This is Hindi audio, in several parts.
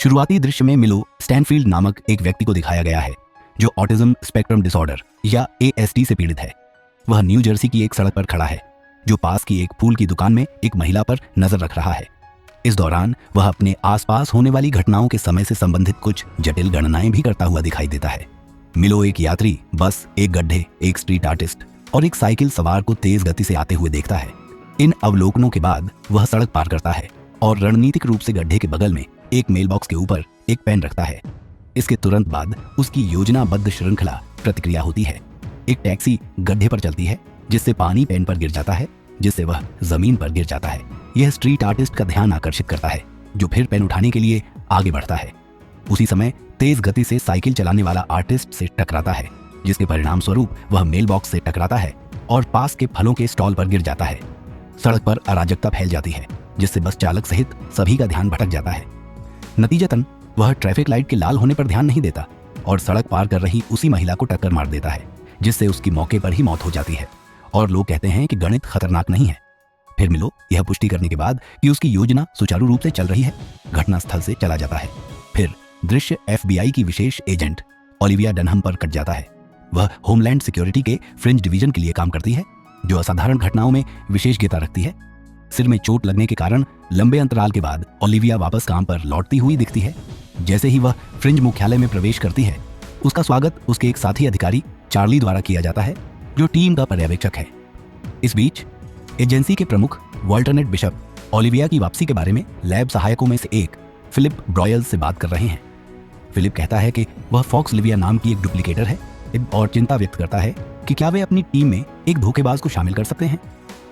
शुरुआती दृश्य में मिलो स्टैनफील्ड नामक एक व्यक्ति को दिखाया गया है जो ऑटिज्म स्पेक्ट्रम डिसऑर्डर या ASD से पीड़ित है। वह न्यू जर्सी की एक सड़क पर खड़ा है जो पास की एक फूल की दुकान में एक महिला पर नजर रख रहा है। इस दौरान वह अपने आसपास होने वाली घटनाओं के समय से संबंधित कुछ जटिल गणनाएं भी करता हुआ दिखाई देता है। मिलो एक यात्री, बस, एक गड्ढे, एक स्ट्रीट आर्टिस्ट और एक साइकिल सवार को तेज गति से आते हुए देखता है। इन अवलोकनों के बाद वह सड़क पार करता है और रणनीतिक रूप से गड्ढे के बगल में एक मेल बॉक्स के ऊपर एक पेन रखता है। इसके तुरंत बाद उसकी योजनाबद्ध श्रृंखला प्रतिक्रिया होती है। एक टैक्सी गड्ढे पर चलती है जिससे पानी पेन पर गिर जाता है, जिससे वह जमीन पर गिर जाता है। यह स्ट्रीट आर्टिस्ट का ध्यान आकर्षित करता है जो फिर पेन उठाने के लिए आगे बढ़ता है। उसी समय तेज गति से साइकिल चलाने वाला आर्टिस्ट से टकराता है जिसके परिणाम स्वरूप वह मेल बॉक्स से टकराता है और पास के फलों के स्टॉल पर गिर जाता है। सड़क पर अराजकता फैल जाती है जिससे बस चालक सहित सभी का ध्यान भटक जाता है। नतीजतन वह ट्रैफिक लाइट के लाल होने पर ध्यान नहीं देता और सड़क पार कर रही उसी महिला को टक्कर मार देता है जिससे उसकी मौके पर ही मौत हो जाती है। और लोग कहते हैं कि गणित खतरनाक नहीं है। फिर मिलो यह पुष्टि करने के बाद कि उसकी योजना सुचारू रूप से चल रही है, घटनास्थल से चला जाता है। फिर दृश्य FBI की विशेष एजेंट ओलिविया डनहम पर कट जाता है। वह होमलैंड सिक्योरिटी के फ्रिंज डिवीजन के लिए काम करती है जो असाधारण घटनाओं में विशेषज्ञता रखती है। सिर में चोट लगने के कारण लंबे अंतराल के बाद ओलिविया वापस काम पर लौटती हुई दिखती है। जैसे ही वह फ्रिंज मुख्यालय में प्रवेश करती है उसका स्वागत उसके एक साथी अधिकारी चार्ली द्वारा किया जाता है जो टीम का पर्यवेक्षक है। इस बीच एजेंसी के प्रमुख वॉल्टरनेट बिशप ओलिविया की वापसी के बारे में लैब सहायकों में से एक फिलिप ब्रॉयल्स से बात कर रहे हैं। फिलिप कहता है कि वह फॉक्स लिविया नाम की एक डुप्लीकेटर है और चिंता व्यक्त करता है कि क्या वे अपनी टीम में एक धोखेबाज को शामिल कर सकते हैं।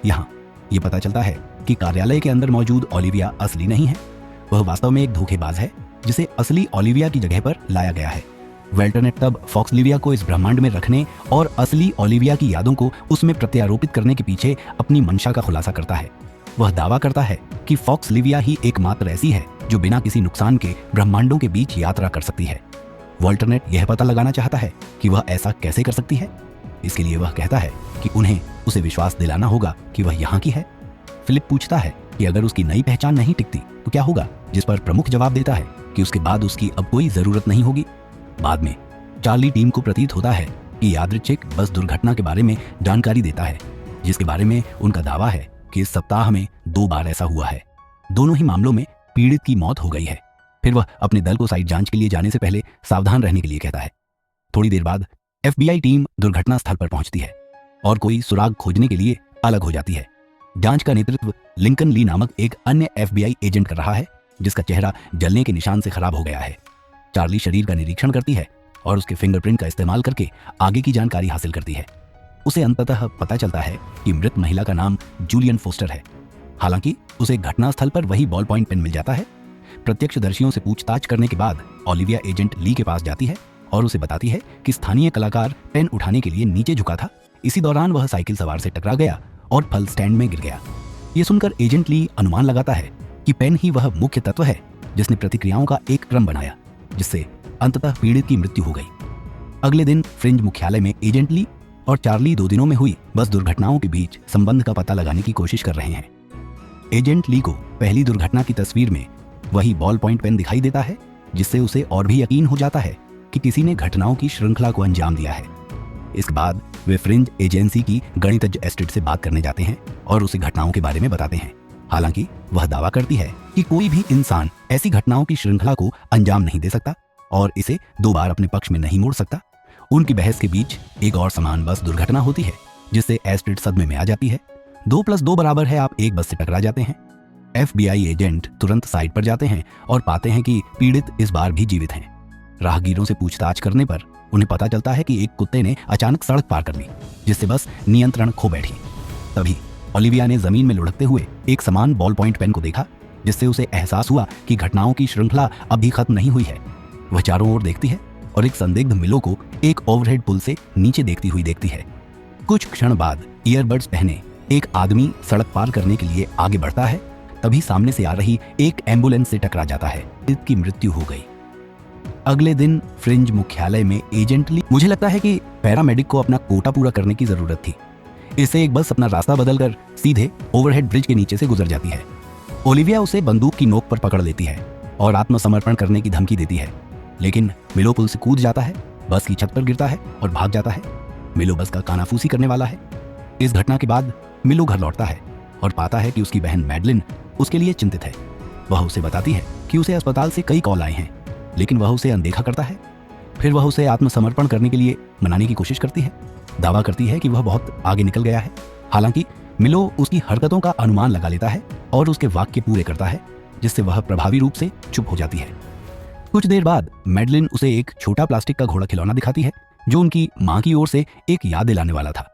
यहाँ ये पता चलता है कि कार्यालय के अंदर मौजूद ओलिविया असली नहीं है, वह वास्तव में एक धोखेबाज है जिसे असली ओलिविया की जगह पर लाया गया है। वेल्टरनेट तब फॉक्स लिविया को इस ब्रह्मांड में रखने और असली ओलिविया की यादों को उसमें प्रत्यारोपित करने के पीछे अपनी मंशा का खुलासा करता है। वह दावा करता है कि फॉक्स लिविया ही एकमात्र ऐसी है जो बिना किसी नुकसान के ब्रह्मांडों के बीच यात्रा कर सकती है। वॉल्टरनेट यह पता लगाना चाहता है कि वह ऐसा कैसे कर सकती है। इसके लिए वह कहता है कि उन्हें उसे विश्वास दिलाना होगा कि वह यहाँ की है। फिलिप पूछता है कि अगर उसकी नई पहचान नहीं टिकती तो क्या होगा, जिस पर प्रमुख जवाब देता है कि उसके बाद उसकी अब कोई जरूरत नहीं होगी। बाद में चार्ली टीम को प्रतीत होता है कि यादृच्छिक बस दुर्घटना के बारे में जानकारी देता है जिसके बारे में उनका दावा है कि इस सप्ताह में 2 बार ऐसा हुआ है। दोनों ही मामलों में पीड़ित की मौत हो गई है। फिर वह अपने दल को साइट जांच के लिए जाने से पहले सावधान रहने के लिए कहता है। थोड़ी देर बाद FBI टीम दुर्घटना स्थल पर पहुंचती है और कोई सुराग खोजने के लिए अलग हो जाती है। जांच का नेतृत्व लिंकन ली नामक एक अन्य FBI एजेंट कर रहा है जिसका चेहरा जलने के निशान से खराब हो गया है। चार्ली शरीर का निरीक्षण करती है और उसके फिंगरप्रिंट का इस्तेमाल करके आगे की जानकारी हासिल करती है। उसे अंततः पता चलता है कि मृत महिला का नाम जूलियन फोस्टर है। हालांकि उसे घटनास्थल पर वही बॉल पॉइंट पेन मिल जाता है। प्रत्यक्षदर्शियों से पूछताछ करने के बाद ओलिविया एजेंट ली के पास जाती है और उसे बताती है कि स्थानीय कलाकार पेन उठाने के लिए नीचे झुका था। इसी दौरान वह साइकिल सवार से टकरा गया और फल स्टैंड में गिर गया। ये सुनकर एजेंट ली अनुमान लगाता है कि पेन ही वह मुख्य तत्व है जिसने प्रतिक्रियाओं का एक क्रम बनाया जिससे अंततः पीड़ित की मृत्यु हो गई। अगले दिन फ्रिंज मुख्यालय में एजेंट ली और चार्ली 2 दिनों में हुई बस दुर्घटनाओं के बीच संबंध का पता लगाने की कोशिश कर रहे हैं। एजेंट ली को पहली दुर्घटना की तस्वीर में वही बॉल पॉइंट पेन दिखाई देता है जिससे उसे और भी यकीन हो जाता है कि किसी ने घटनाओं की श्रृंखला को अंजाम दिया है। इसके बाद वे फ्रिंज एजेंसी की गणितज्ञ एस्ट्रिड से बात करने जाते हैं और उसे घटनाओं के बारे में बताते हैं। हालांकि वह दावा करती है कि कोई भी इंसान ऐसी घटनाओं की श्रृंखला को अंजाम नहीं दे सकता और इसे 2 बार अपने पक्ष में नहीं मोड़ सकता। उनकी बहस के बीच एक और समान बस दुर्घटना होती है जिससे एस्ट्रिड सदमे में आ जाती है। 2 + 2 बराबर है, आप एक बस से टकरा जाते हैं। FBI एजेंट तुरंत साइट पर जाते हैं और पाते हैं कि पीड़ित इस बार भी जीवित हैं। राहगीरों से पूछताछ करने पर उन्हें पता चलता है कि एक कुत्ते ने अचानक सड़क पार कर ली जिससे बस नियंत्रण खो बैठी। तभी ओलिविया ने जमीन में लुढ़कते हुए एक समान बॉल पॉइंट पेन को देखा जिससे उसे एहसास हुआ कि घटनाओं की श्रृंखला अभी खत्म नहीं हुई है। वह चारों ओर देखती है और एक संदिग्ध मिलो को एक ओवरहेड पुल से नीचे देखती हुई देखती है। कुछ क्षण बाद ईयरबड्स पहने एक आदमी सड़क पार करने के लिए आगे बढ़ता है। तभी सामने से आ रही एक एम्बुलेंस से टकरा जाता है। इसकी मृत्यु हो गई। अगले दिन फ्रिंज मुख्यालय में एजेंट ली मुझे लगता है कि पैरामेडिक को अपना कोटा पूरा करने की जरूरत थी। इससे एक बस अपना रास्ता बदलकर सीधे ओवरहेड ब्रिज के नीचे से गुजर जाती है। ओलिविया उसे बंदूक की नोक पर पकड़ लेती है और आत्मसमर्पण करने की धमकी देती है। लेकिन मिलो पुल से कूद जाता है, बस की छत पर गिरता है और भाग जाता है। मिलो बस का कानाफूसी करने वाला है। इस घटना के बाद मिलो घर लौटता है और पाता है कि उसकी बहन मैडलिन उसके लिए चिंतित है। वह उसे बताती है कि उसे अस्पताल से कई कॉल आए हैं, लेकिन वह उसे अनदेखा करता है। फिर वह उसे आत्मसमर्पण करने के लिए मनाने की कोशिश करती है। दावा करती है कि वह बहुत आगे निकल गया है। हालांकि मिलो उसकी हरकतों का अनुमान लगा लेता है और उसके वाक्य पूरे करता है, जिससे वह प्रभावी रूप से चुप हो जाती है। कुछ देर बाद मैडलिन उसे एक छोटा प्लास्टिक का घोड़ा खिलौना दिखाती है, जो उनकी मां की ओर से एक याद दिलाने वाला था।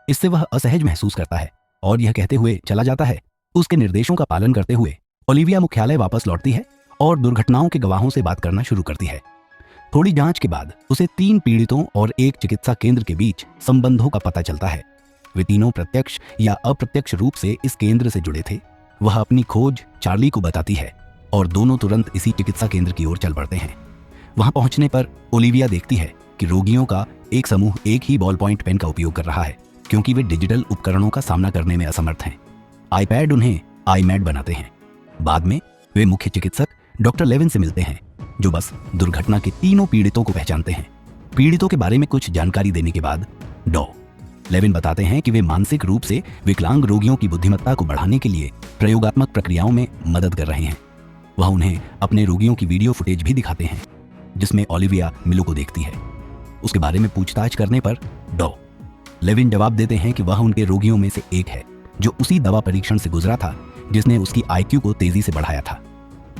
इससे वह असहज महसूस करता है और यह कहते हुए चला जाता है। उसके निर्देशों का पालन करते हुए ओलिविया मुख्यालय वापस लौटती है और दुर्घटनाओं के गवाहों से बात करना शुरू करती है। थोड़ी जांच के बाद उसे 3 पीड़ितों और एक चिकित्सा केंद्र के बीच संबंधों का पता चलता है। वे तीनों प्रत्यक्ष या अप्रत्यक्ष रूप से इस केंद्र से जुड़े थे। वह अपनी खोज चार्ली को बताती है और दोनों तुरंत इसी चिकित्सा केंद्र की ओर चल पड़ते हैं। वहां पहुंचने पर ओलिविया देखती है कि रोगियों का एक समूह एक ही बॉल पॉइंट पेन का उपयोग कर रहा है, क्योंकि वे डिजिटल उपकरणों का सामना करने में असमर्थ हैं। आईपैड उन्हें आईमैड बनाते हैं। बाद में वे मुख्य चिकित्सक डॉक्टर लेविन से मिलते हैं, जो बस दुर्घटना के तीनों पीड़ितों को पहचानते हैं। पीड़ितों के बारे में कुछ जानकारी देने के बाद डॉ लेविन बताते हैं कि वे मानसिक रूप से विकलांग रोगियों की बुद्धिमत्ता को बढ़ाने के लिए प्रयोगात्मक प्रक्रियाओं में मदद कर रहे हैं। वह उन्हें अपने रोगियों की वीडियो फुटेज भी दिखाते हैं, जिसमें ओलिविया मिलो को देखती है। उसके बारे में पूछताछ करने पर डॉ लेविन जवाब देते हैं कि वह उनके रोगियों में से एक है, जो उसी दवा परीक्षण से गुजरा था जिसने उसकी IQ को तेजी से बढ़ाया था।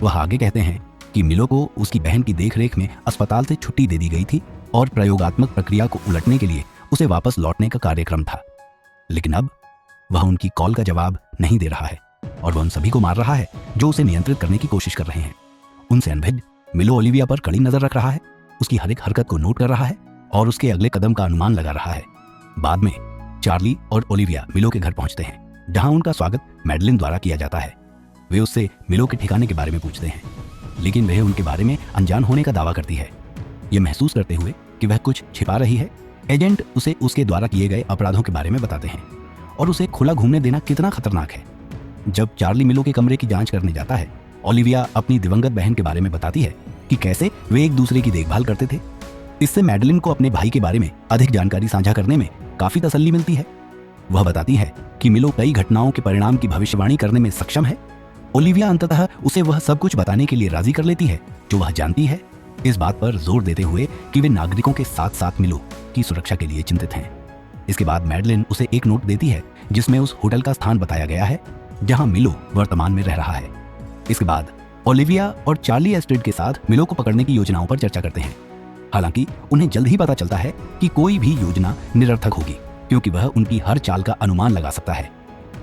वह आगे कहते हैं कि मिलो को उसकी बहन की देखरेख में अस्पताल से छुट्टी दे दी गई थी और प्रयोगात्मक प्रक्रिया को उलटने के लिए उसे वापस लौटने का कार्यक्रम था। लेकिन अब वह उनकी कॉल का जवाब नहीं दे रहा है और वह उन सभी को मार रहा है जो उसे नियंत्रित करने की कोशिश कर रहे हैं। उनसे अनभिज्ञ मिलो ओलिविया पर कड़ी नजर रख रहा है, उसकी हर एक हरकत को नोट कर रहा है और उसके अगले कदम का अनुमान लगा रहा है। बाद में चार्ली और ओलिविया मिलो के घर पहुंचते हैं, जहां उनका स्वागत मैडलिन द्वारा किया जाता है। वे उससे मिलो के ठिकाने के बारे में पूछते हैं, लेकिन वह उनके बारे में अनजान होने का दावा करती है। यह महसूस करते हुए कि वह कुछ छिपा रही है, एजेंट उसे उसके द्वारा किए गए अपराधों के बारे में बताते हैं और उसे खुला घूमने देना कितना खतरनाक है। जब चार्ली मिलो के कमरे की जांच करने जाता है, ओलिविया अपनी दिवंगत बहन के बारे में बताती है कि कैसे वे एक दूसरे की देखभाल करते थे। इससे मैडलिन को अपने भाई के बारे में अधिक जानकारी साझा करने में काफी तसल्ली मिलती है। वह बताती है कि मिलो कई घटनाओं के परिणाम की भविष्यवाणी करने में सक्षम है। ओलिविया अंततः उसे वह सब कुछ बताने के लिए राजी कर लेती है जो वह जानती है, इस बात पर जोर देते हुए कि वे नागरिकों के साथ साथ मिलो की सुरक्षा के लिए चिंतित हैं। इसके बाद मैडलिन उसे एक नोट देती है जिसमें उस होटल का स्थान बताया गया है जहां मिलो वर्तमान में रह रहा है। इसके बाद ओलिविया और चार्ली एस्ट्रेड के साथ मिलो को पकड़ने की योजनाओं पर चर्चा करते हैं। हालांकि उन्हें जल्द ही पता चलता है कि कोई भी योजना निरर्थक होगी, क्योंकि वह उनकी हर चाल का अनुमान लगा सकता है।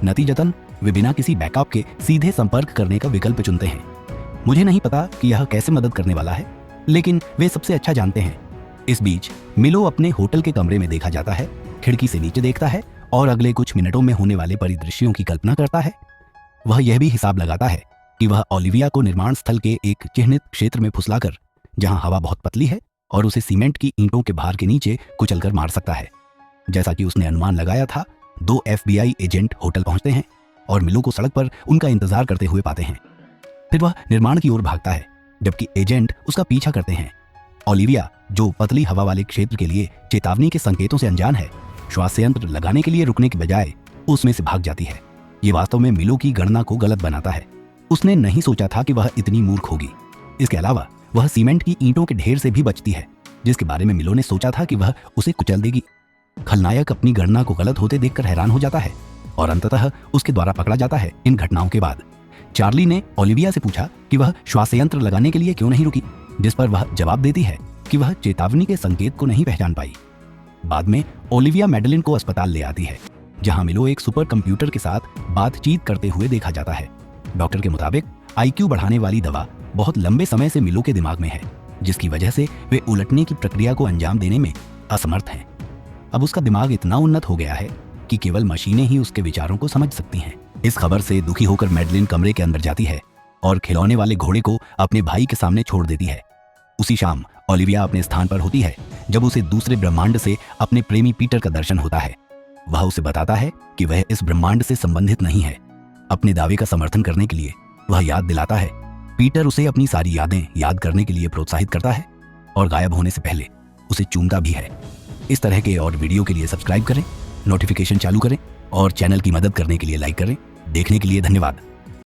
नतीजतन वे बिना किसी बैकअप के सीधे संपर्क करने का विकल्प चुनते हैं। मुझे नहीं पता कि यह कैसे मदद करने वाला है, लेकिन वे सबसे अच्छा जानते हैं। इस बीच मिलो अपने होटल के कमरे में देखा जाता है, खिड़की से नीचे देखता है और अगले कुछ मिनटों में होने वाले परिदृश्यों की कल्पना करता है। वह यह भी हिसाब लगाता है कि वह ओलिविया को निर्माण स्थल के एक चिह्नित क्षेत्र में फुसलाकर, जहां हवा बहुत पतली है, और उसे सीमेंट की ईंटों के भार के नीचे कुचलकर मार सकता है। जैसा कि उसने अनुमान लगाया था, 2 FBI एजेंट होटल पहुंचते हैं और मिलो को सड़क पर उनका इंतजार करते हुए पाते हैं। फिर वह निर्माण की ओर भागता है, जबकि एजेंट उसका पीछा करते हैं। ओलिविया, जो पतली हवा वाले क्षेत्र के लिए चेतावनी के संकेतों से अनजान है, श्वास यंत्र लगाने के लिए रुकने के बजाय उसमें से भाग जाती है। ये वास्तव में मिलो की गणना को गलत बनाता है। उसने नहीं सोचा था कि वह इतनी मूर्ख होगी। इसके अलावा वह सीमेंट की ईंटों के ढेर से भी बचती है, जिसके बारे में मिलो ने सोचा था कि वह उसे कुचल देगी। खलनायक अपनी गणना को गलत होते देखकर हैरान हो जाता है और अंततः उसके द्वारा पकड़ा जाता है। इन घटनाओं के बाद चार्ली ने ओलिविया से पूछा कि वह श्वास यंत्र लगाने के लिए क्यों नहीं रुकी, जिस पर वह जवाब देती है कि वह चेतावनी के संकेत को नहीं पहचान पाई। बाद में ओलिविया मैडलिन को अस्पताल ले आती है, जहां मिलो एक सुपर कंप्यूटर के साथ बातचीत करते हुए देखा जाता है। डॉक्टर के मुताबिक IQ बढ़ाने वाली दवा बहुत लंबे समय से मिलो के दिमाग में है, जिसकी वजह से वे उलटने की प्रक्रिया को अंजाम देने में असमर्थ हैं। अब उसका दिमाग इतना उन्नत हो गया है कि केवल मशीनें ही उसके विचारों को समझ सकती हैं। इस खबर से दुखी होकर मैडलिन कमरे के अंदर जाती है और खिलौने वाले घोड़े को अपने भाई के सामने छोड़ देती है। उसी शाम ओलिविया अपने स्थान पर होती है जब उसे दूसरे ब्रह्मांड से अपने प्रेमी पीटर का दर्शन होता है। वह उसे बताता है कि वह इस ब्रह्मांड से संबंधित नहीं है। अपने दावे का समर्थन करने के लिए वह याद दिलाता है पीटर उसे अपनी सारी यादें याद करने के लिए प्रोत्साहित करता है और गायब होने से पहले उसे चूमता भी है। इस तरह के और वीडियो के लिए सब्सक्राइब करें, नोटिफिकेशन चालू करें और चैनल की मदद करने के लिए लाइक करें। देखने के लिए धन्यवाद।